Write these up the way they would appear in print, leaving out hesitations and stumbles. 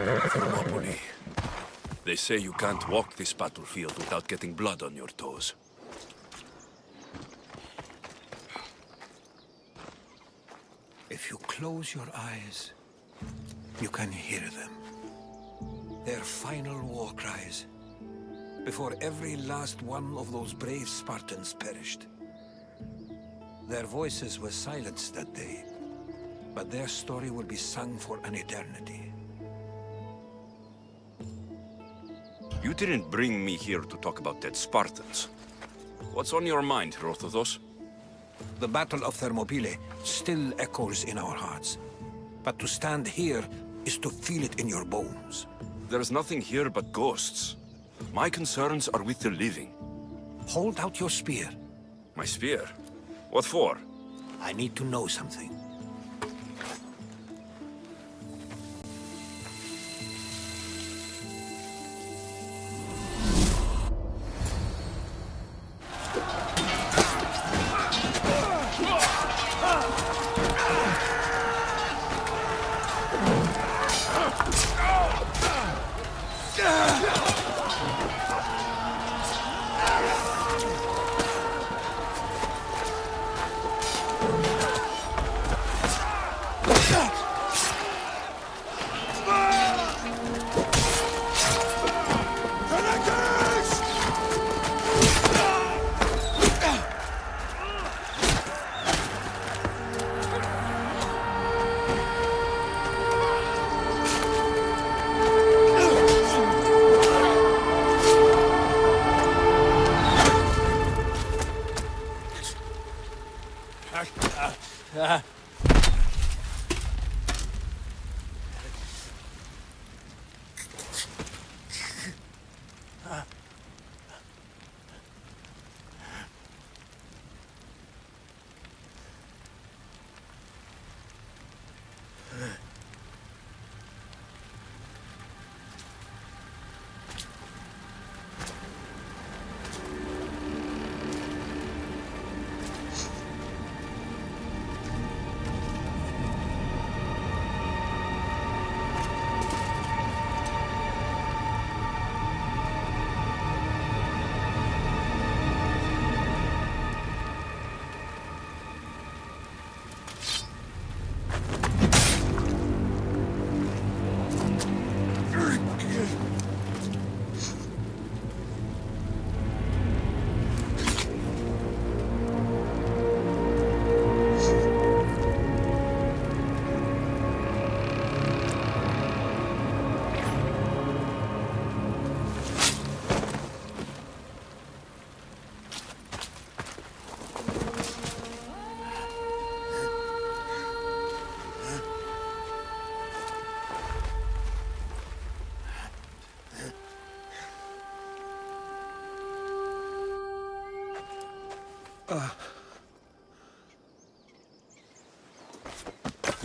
Thermopylae. They say you can't walk this battlefield without getting blood on your toes. If you close your eyes, you can hear them. Their final war cries, before every last one of those brave Spartans perished. Their voices were silenced that day, but their story will be sung for an eternity. You didn't bring me here to talk about dead Spartans. What's on your mind, Herodotus? The Battle of Thermopylae still echoes in our hearts. But to stand here is to feel it in your bones. There's nothing here but ghosts. My concerns are with the living. Hold out your spear. My spear? What for? I need to know something.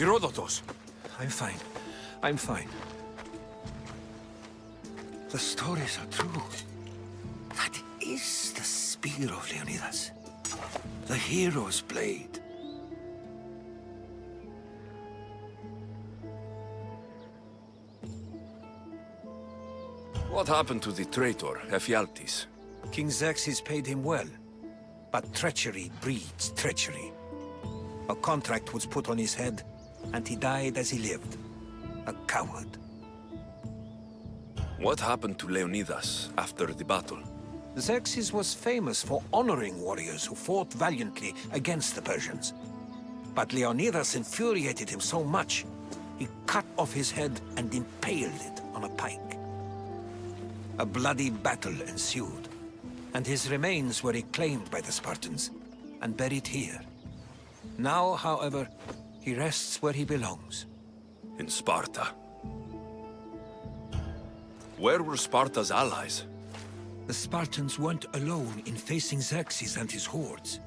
Herodotus! I'm fine. I'm fine. The stories are true. That is the spear of Leonidas. The hero's blade. What happened to the traitor, Ephialtes? King Xerxes paid him well, but treachery breeds treachery. A contract was put on his head, and he died as he lived. A coward. What happened to Leonidas after the battle? Xerxes was famous for honoring warriors who fought valiantly against the Persians. But Leonidas infuriated him so much, he cut off his head and impaled it on a pike. A bloody battle ensued, and his remains were reclaimed by the Spartans and buried here. Now, however, he rests where he belongs. In Sparta. Where were Sparta's allies? The Spartans weren't alone in facing Xerxes and his hordes.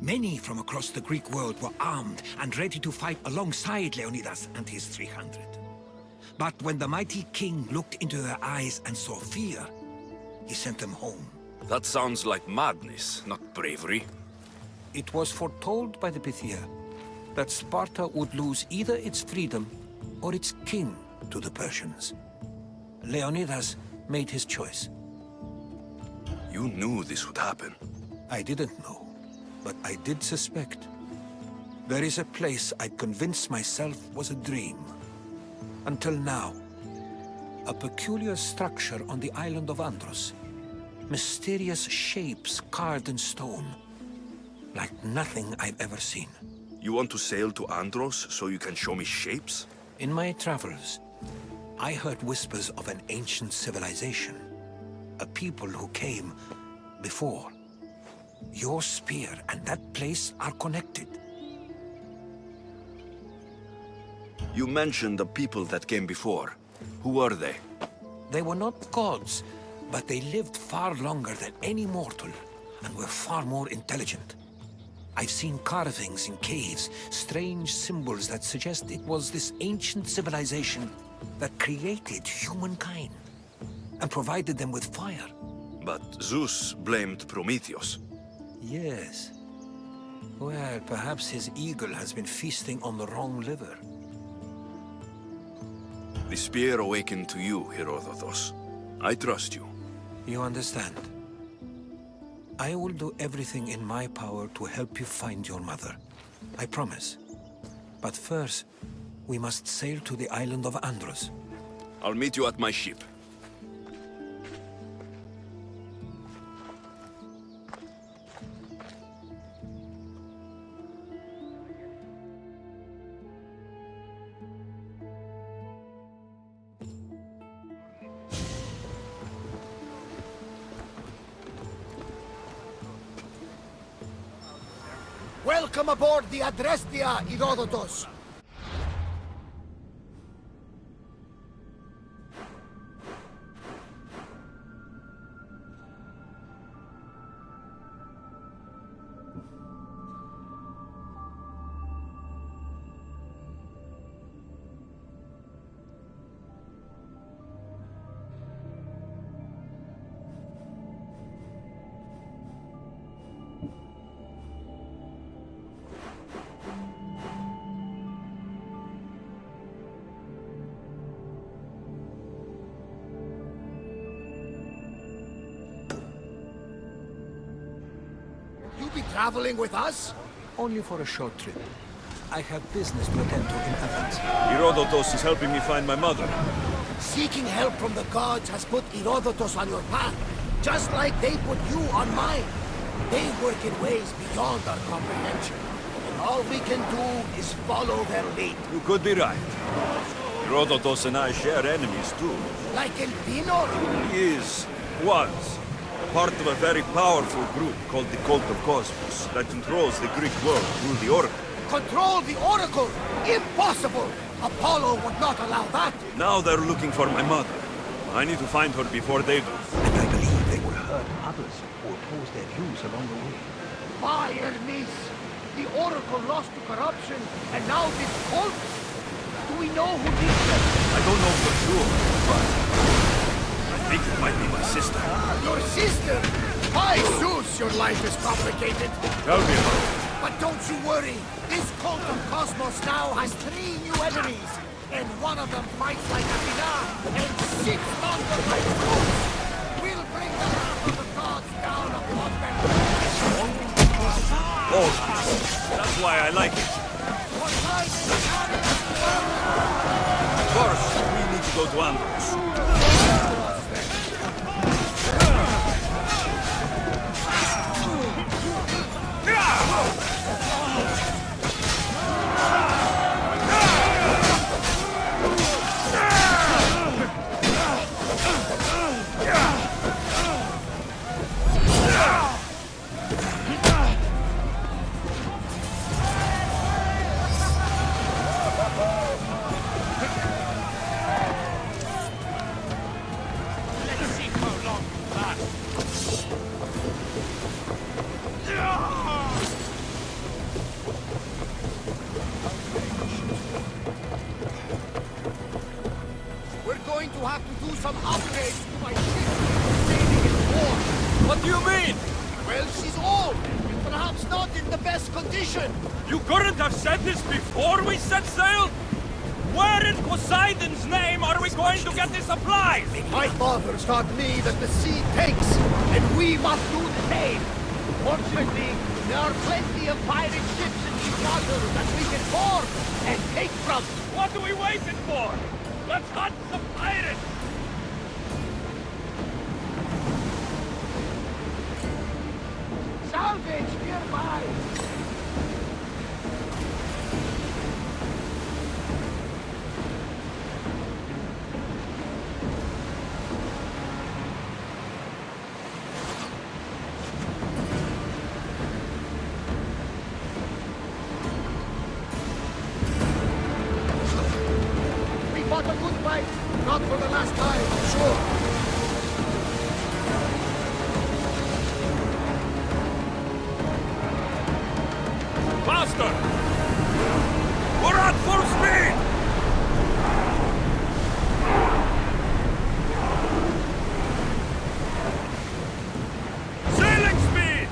Many from across the Greek world were armed and ready to fight alongside Leonidas and his 300. But when the mighty king looked into their eyes and saw fear, he sent them home. That sounds like madness, not bravery. It was foretold by the Pythia that Sparta would lose either its freedom or its king to the Persians. Leonidas made his choice. You knew this would happen. I didn't know, but I did suspect. There is a place I'd convinced myself was a dream. Until now. A peculiar structure on the island of Andros. Mysterious shapes carved in stone. Like nothing I've ever seen. You want to sail to Andros so you can show me shapes? In my travels, I heard whispers of an ancient civilization. A people who came before. Your spear and that place are connected. You mentioned the people that came before. Who were they? They were not gods, but they lived far longer than any mortal, and were far more intelligent. I've seen carvings in caves, strange symbols that suggest it was this ancient civilization that created humankind, and provided them with fire. But Zeus blamed Prometheus. Yes. Well, perhaps his eagle has been feasting on the wrong liver. The spear awakened to you, Herodotus. I trust you. You understand? I will do everything in my power to help you find your mother. I promise. But first, we must sail to the island of Andros. I'll meet you at my ship. Welcome aboard the Adrestia, Herodotus! Be traveling with us? Only for a short trip. I have business to attend to in Athens. Herodotus is helping me find my mother. Seeking help from the gods has put Herodotus on your path, just like they put you on mine. They work in ways beyond our comprehension, and all we can do is follow their lead. You could be right. Herodotus and I share enemies too. Like Elpinor? He was part of a very powerful group called the Cult of Cosmos that controls the Greek world through the Oracle. Control the Oracle? Impossible! Apollo would not allow that! Now they're looking for my mother. I need to find her before they do. And I believe they will hurt others who oppose their views along the way. My Hermes! The Oracle lost to corruption, and now this cult? Do we know who did that? I don't know for sure, but I think it might be my sister. Your sister? By Zeus, your life is complicated. Tell me about it. But don't you worry. This cult of Cosmos now has 3 new enemies. And one of them fights like Athena and sits longer like Zeus. We'll bring the wrath of the gods down upon them. Oh, that's why I like it. What side is carrying the First, we need to go to Andros. some upgrades to my ship. Sailing in war. What do you mean? Well, she's old. Perhaps not in the best condition. You couldn't have said this before we set sail? Where in Poseidon's name are we going to get the supplies? My fathers taught me that the sea takes, and we must do the same. Fortunately, there are plenty of pirate ships in these waters that we can board and take from. What are we waiting for? Let's hunt some pirates! Salvage nearby! We fought a good fight, not for the last time, I'm sure. Faster! We're at full speed! Sailing speed!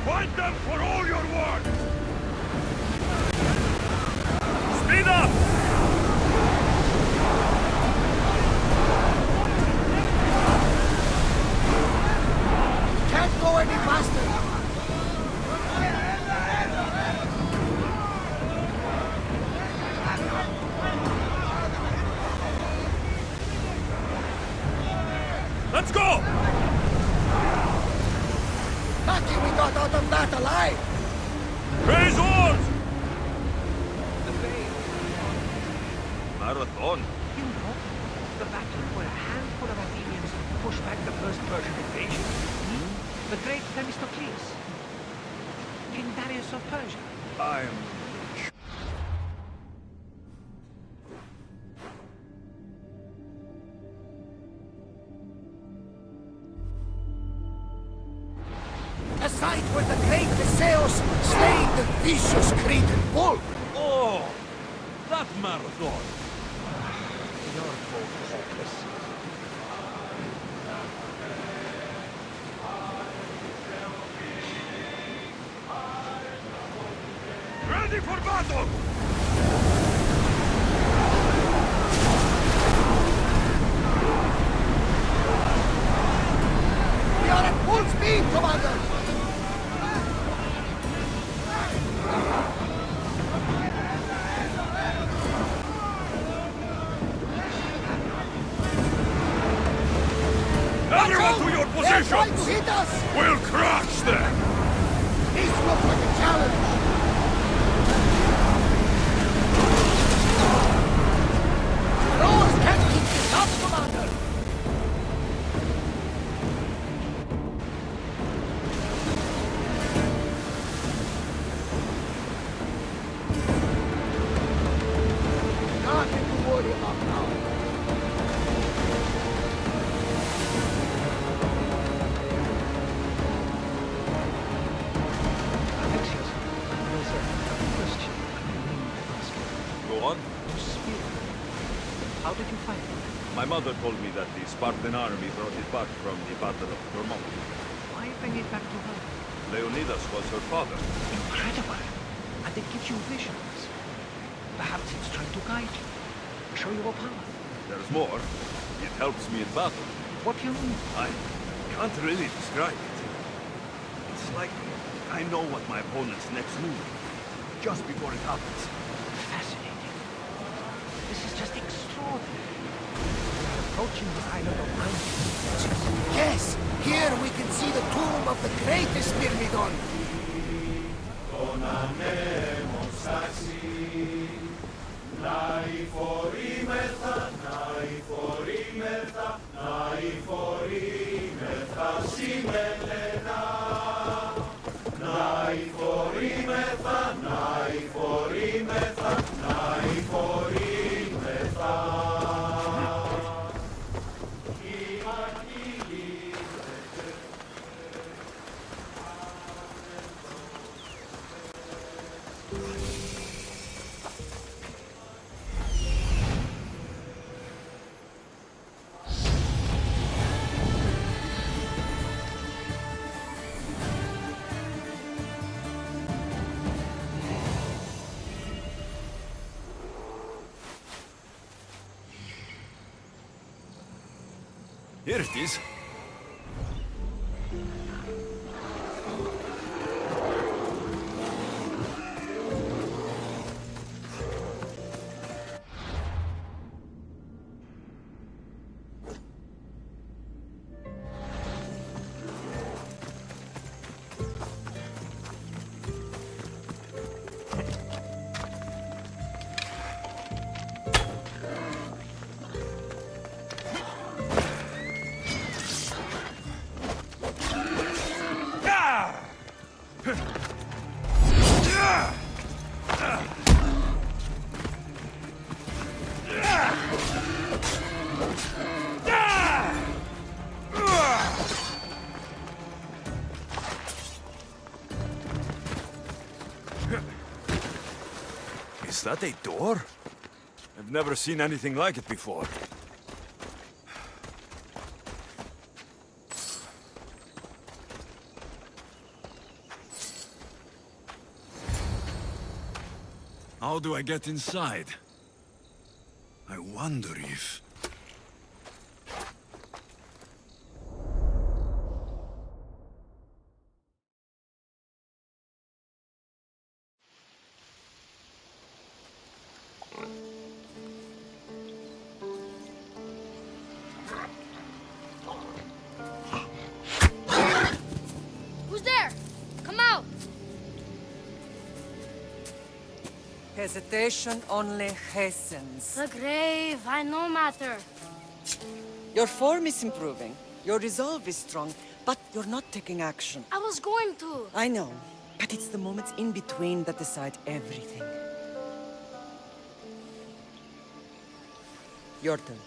Fight them for all your worth! Speed up! Can't go any faster. Let's go! Lucky we got out of that alive. Raise oars! Marathon? You know, the battle where a handful of Athenians pushed back the first Persian invasion. The great Themistocles. King Darius of Persia. I'm... A sight where the great Theseus slayed the vicious Cretan bull. Oh! That marathon! You're both hopeless. Ready for battle! We are at full speed, Commander. Everyone to your They're trying to positions! hit us. We'll crush them! This looks like a challenge. Rowers can't keep this up, Commander. Nothing to worry about now. Alexius, there's a question I need to ask you. Go on. Your spear. How did you find it? My mother told me that the Spartan army brought it back from the Battle of Thermopylae. Why bring it back to her? Leonidas was her father. Incredible. And it gives you visions. Perhaps it's trying to guide you. Show you a path. There's more. It helps me in battle. What do you mean? I can't really describe it. It's like I know what my opponent's next move is, just before it happens. Fascinating. This is just extraordinary. We're approaching the island of Andros. Yes, here we can see the tomb of the greatest Myrmidon. Nai for Here it is. Is that a door? I've never seen anything like it before. How do I get inside? I wonder if... Who's there? Come out! Hesitation only hastens. The grave, I no matter. Your form is improving. Your resolve is strong, but you're not taking action. I was going to. I know, but it's the moments in between that decide everything. Your turn.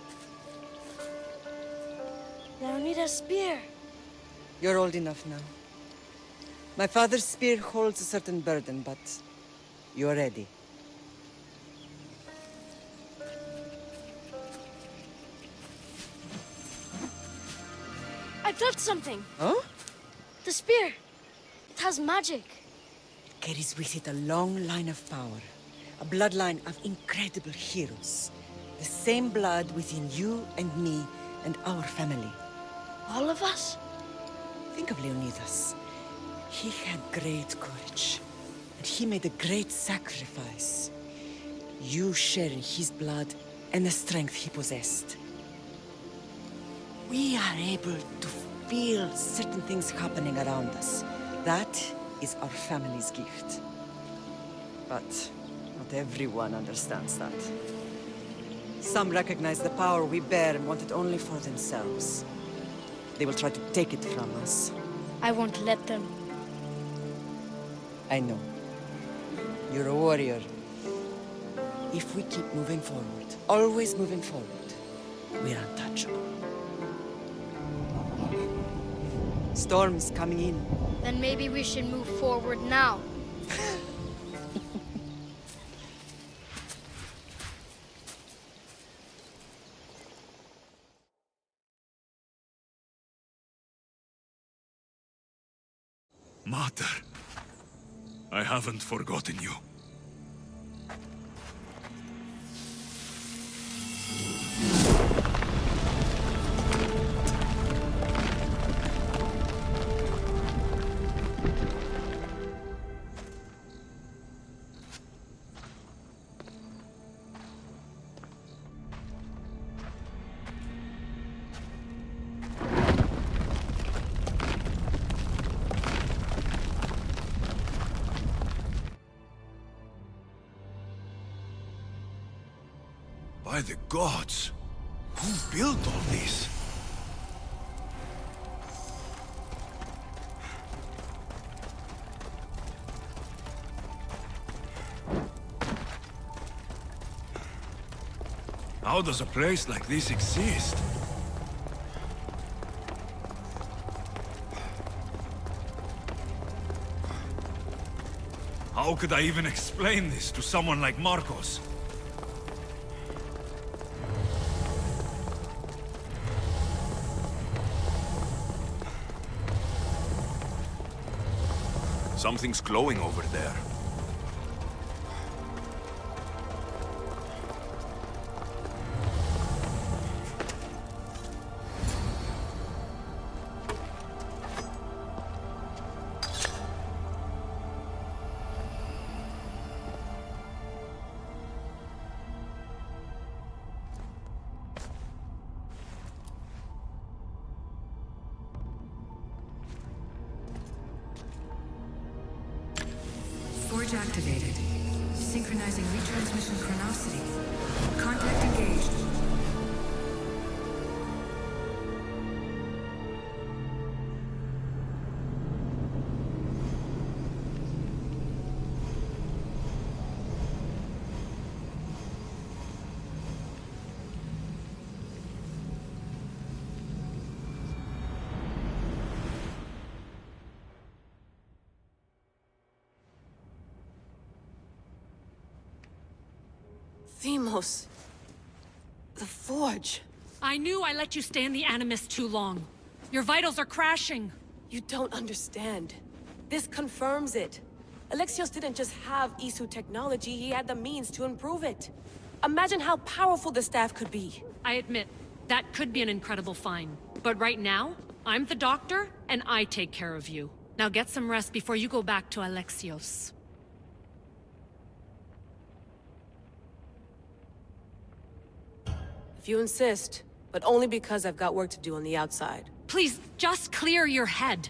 Leonida's spear. You're old enough now. My father's spear holds a certain burden, but you're ready. I felt something. Huh? The spear. It has magic. It carries with it a long line of power. A bloodline of incredible heroes. The same blood within you and me and our family. All of us? Think of Leonidas. He had great courage, and he made a great sacrifice. You sharing his blood and the strength he possessed. We are able to feel certain things happening around us. That is our family's gift. But not everyone understands that. Some recognize the power we bear and want it only for themselves. They will try to take it from us. I won't let them. I know. You're a warrior. If we keep moving forward, always moving forward, we're untouchable. Storm's coming in. Then maybe we should move forward now. Mater, I haven't forgotten you. By the gods! Who built all this? How does a place like this exist? How could I even explain this to someone like Marcos? Something's glowing over there. storage activated. Synchronizing retransmission chronicity. Contact engaged. Themos. The Forge. I knew I let you stay in the Animus too long. Your vitals are crashing. You don't understand. This confirms it. Alexios didn't just have Isu technology, he had the means to improve it. Imagine how powerful the staff could be. I admit, that could be an incredible find. But right now, I'm the doctor, and I take care of you. Now get some rest before you go back to Alexios. If you insist, but only because I've got work to do on the outside. Please, just clear your head.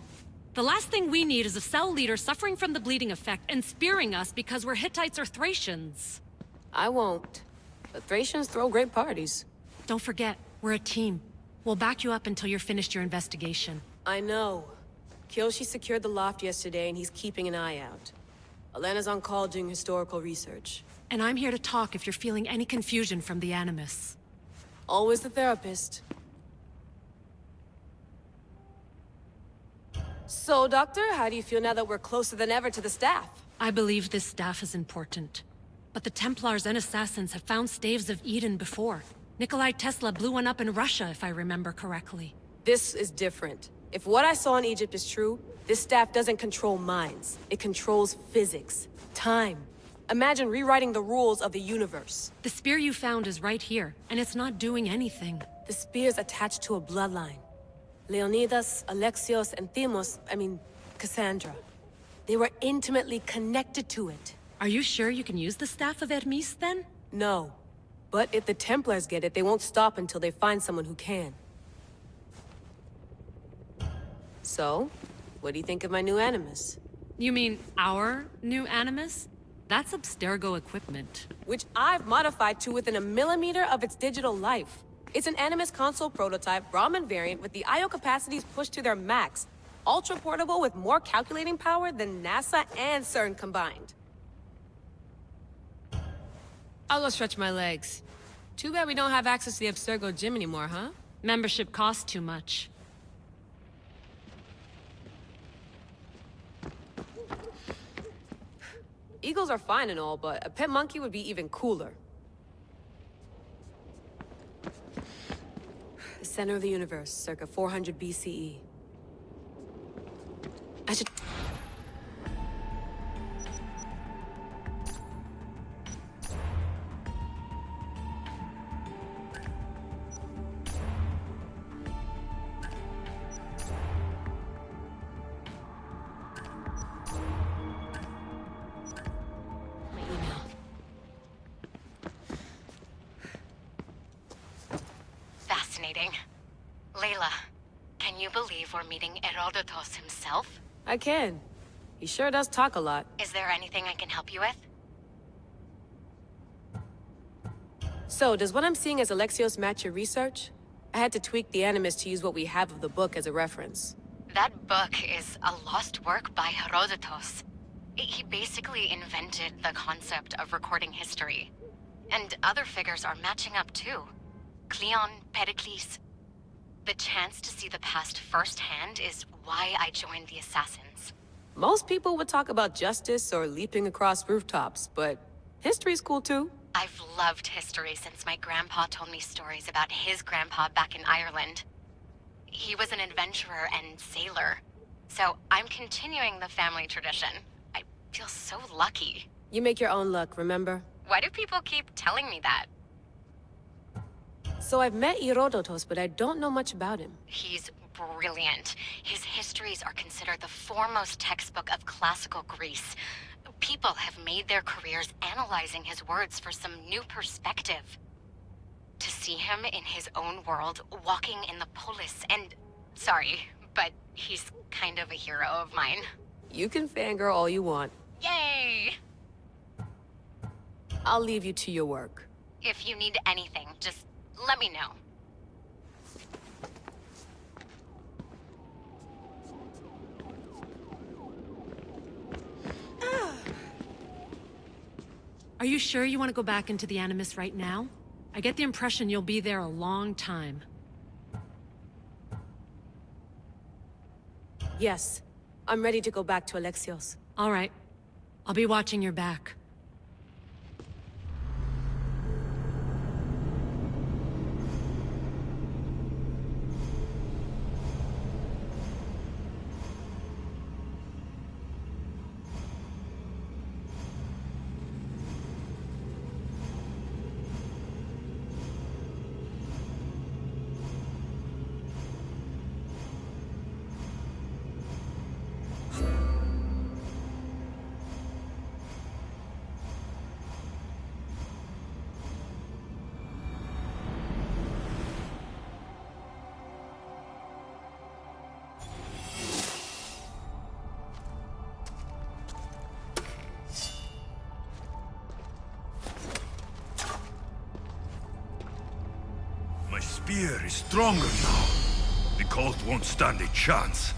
The last thing we need is a cell leader suffering from the bleeding effect and spearing us because we're Hittites or Thracians. I won't. But Thracians throw great parties. Don't forget, we're a team. We'll back you up until you're finished your investigation. I know. Kyoshi secured the loft yesterday and he's keeping an eye out. Elena's on call doing historical research. And I'm here to talk if you're feeling any confusion from the Animus. Always the therapist. So, Doctor, how do you feel now that we're closer than ever to the staff? I believe this staff is important. But the Templars and Assassins have found staves of Eden before. Nikolai Tesla blew one up in Russia, if I remember correctly. This is different. If what I saw in Egypt is true, this staff doesn't control minds. It controls physics, time. Imagine rewriting the rules of the universe. The spear you found is right here, and it's not doing anything. The spear's attached to a bloodline. Leonidas, Alexios, and Cassandra. They were intimately connected to it. Are you sure you can use the Staff of Hermes, then? No. But if the Templars get it, they won't stop until they find someone who can. So, what do you think of my new Animus? You mean our new Animus? That's Abstergo equipment. Which I've modified to within a millimeter of its digital life. It's an Animus console prototype, Brahmin variant with the I/O capacities pushed to their max. Ultra portable with more calculating power than NASA and CERN combined. I'll go stretch my legs. Too bad we don't have access to the Abstergo gym anymore, huh? Membership costs too much. Eagles are fine and all, but a pet monkey would be even cooler. The center of the universe, circa 400 BCE. I should... Fascinating. Layla, can you believe we're meeting Herodotus himself? I can. He sure does talk a lot. Is there anything I can help you with? So, does what I'm seeing as Alexios match your research? I had to tweak the Animus to use what we have of the book as a reference. That book is a lost work by Herodotus. He basically invented the concept of recording history. And other figures are matching up too. Cleon, Pericles. The chance to see the past firsthand is why I joined the Assassins. Most people would talk about justice or leaping across rooftops, but history's cool too. I've loved history since my grandpa told me stories about his grandpa back in Ireland. He was an adventurer and sailor, so I'm continuing the family tradition. I feel so lucky. You make your own luck, remember? Why do people keep telling me that? So I've met Herodotus, but I don't know much about him. He's brilliant. His histories are considered the foremost textbook of classical Greece. People have made their careers analyzing his words for some new perspective. To see him in his own world, walking in the polis, and... Sorry, but he's kind of a hero of mine. You can fangirl all you want. Yay! I'll leave you to your work. If you need anything, just let me know. Are you sure you want to go back into the Animus right now? I get the impression you'll be there a long time. Yes. I'm ready to go back to Alexios. All right. I'll be watching your back. My spear is stronger now. The cult won't stand a chance.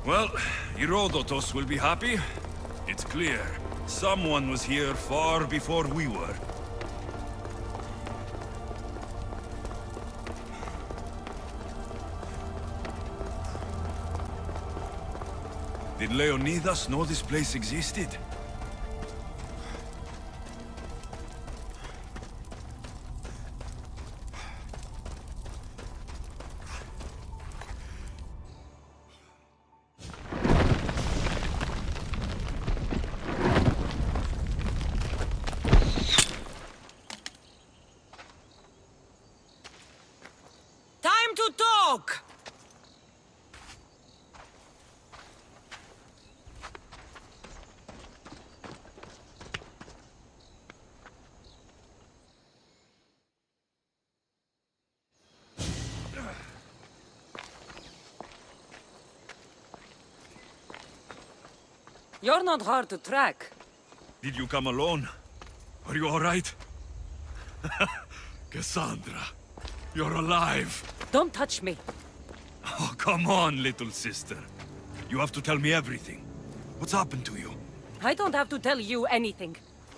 Well, Herodotus will be happy. It's clear. Someone was here far before we were. Did Leonidas know this place existed? Time to talk! You're not hard to track. Did you come alone? Are you all right? Cassandra, you're alive. Don't touch me. Oh, come on, little sister. You have to tell me everything. What's happened to you? I don't have to tell you anything.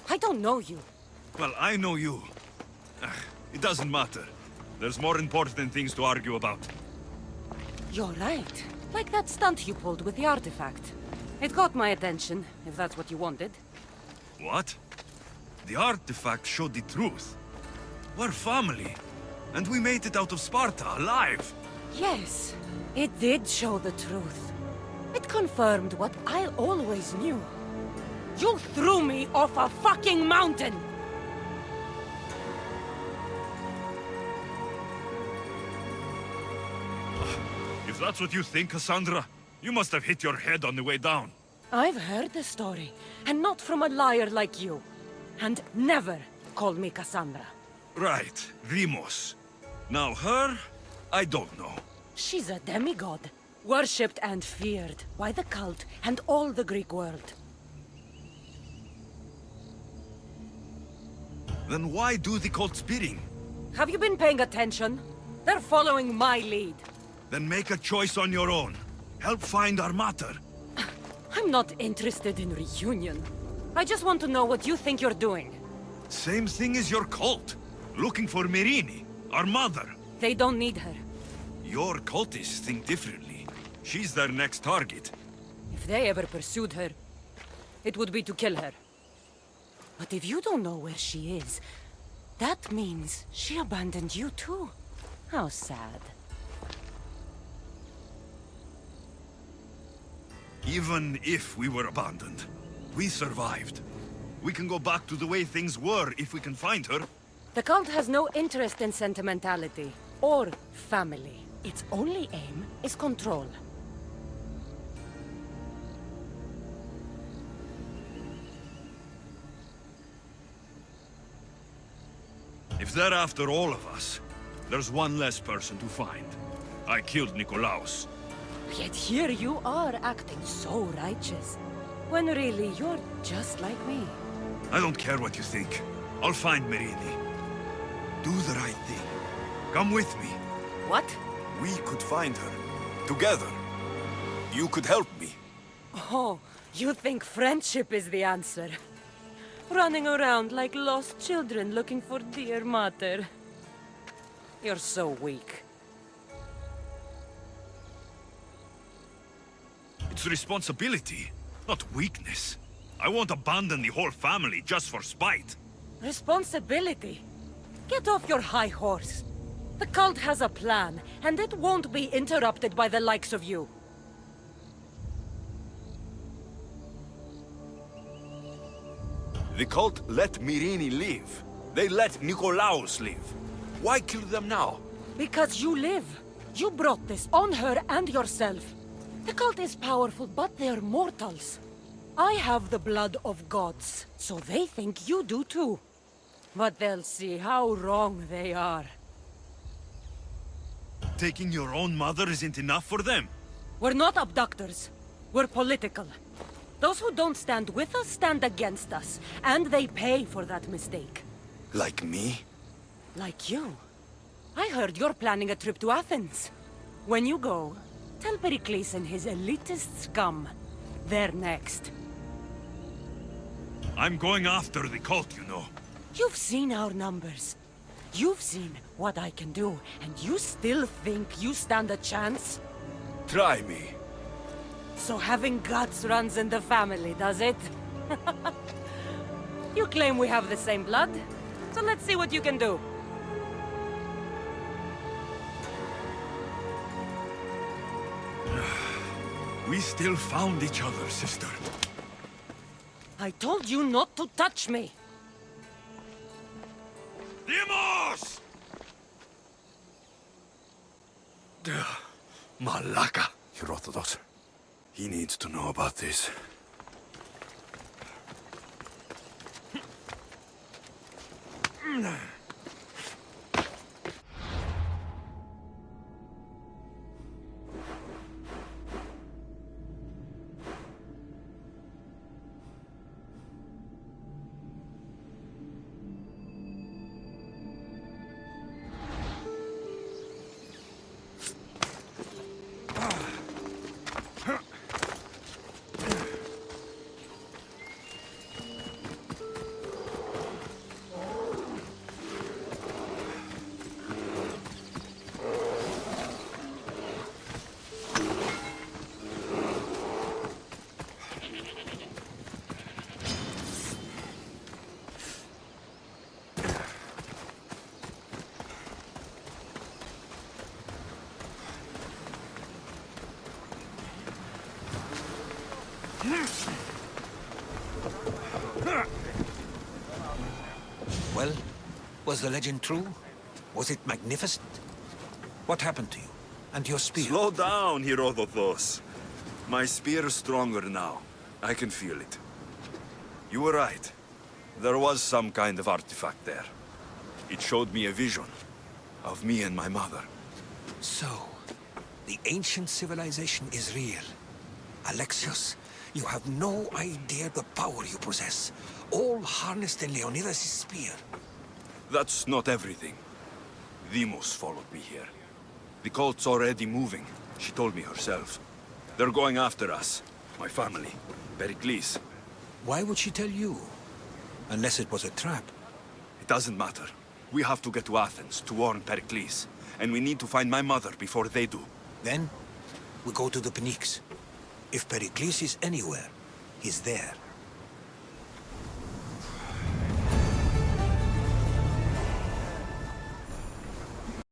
I don't know you. Well, I know you. It doesn't matter. There's more important things to argue about. You're right. Like that stunt you pulled with the artifact. It got my attention, if that's what you wanted. What? The artifact showed the truth. We're family. And we made it out of Sparta, alive. Yes, it did show the truth. It confirmed what I always knew. You threw me off a fucking mountain! If that's what you think, Cassandra, you must have hit your head on the way down. I've heard the story, and not from a liar like you. And never call me Cassandra. Right, Demos. Now her, I don't know. She's a demigod, worshipped and feared by the cult and all the Greek world. Then why do the cult spitting? Have you been paying attention? They're following my lead. Then make a choice on your own. Help find our mater. I'm not interested in reunion. I just want to know what you think you're doing. Same thing as your cult. Looking for Myrrine, our mother. They don't need her. Your cultists think differently. She's their next target. If they ever pursued her, it would be to kill her. But if you don't know where she is, that means she abandoned you too. How sad. Even if we were abandoned, we survived. We can go back to the way things were if we can find her. The cult has no interest in sentimentality or family. Its only aim is control. If they're after all of us, there's one less person to find. I killed Nikolaos. Yet here you are acting so righteous, when really you're just like me. I don't care what you think. I'll find Myrrine. Do the right thing. Come with me. What? We could find her. Together. You could help me. Oh, you think friendship is the answer? Running around like lost children looking for dear mater. You're so weak. It's responsibility, not weakness. I won't abandon the whole family just for spite. Responsibility? Get off your high horse. The cult has a plan, and it won't be interrupted by the likes of you. The cult let Myrrine live. They let Nikolaos live. Why kill them now? Because you live. You brought this on her and yourself. The cult is powerful, but they're mortals. I have the blood of gods, so they think you do too. But they'll see how wrong they are. Taking your own mother isn't enough for them? We're not abductors. We're political. Those who don't stand with us stand against us, and they pay for that mistake. Like me? Like you. I heard you're planning a trip to Athens. When you go, tell Pericles and his elitist scum. They're next. I'm going after the cult, you know. You've seen our numbers. You've seen what I can do, and you still think you stand a chance? Try me. So having guts runs in the family, does it? You claim we have the same blood, so let's see what you can do. We still found each other, sister. I told you not to touch me! Dimos! Malaka. Herodotus. He needs to know about this. Well, was the legend true? Was it magnificent? What happened to you? And your spear? Slow down, Herodotus. My spear is stronger now. I can feel it. You were right. There was some kind of artifact there. It showed me a vision of me and my mother. So, the ancient civilization is real. Alexios, you have no idea the power you possess. All harnessed in Leonidas' spear. That's not everything. Demos followed me here. The cult's already moving, she told me herself. They're going after us. My family. Pericles. Why would she tell you? Unless it was a trap. It doesn't matter. We have to get to Athens to warn Pericles. And we need to find my mother before they do. Then, we go to the Pnyx. If Pericles is anywhere, he's there.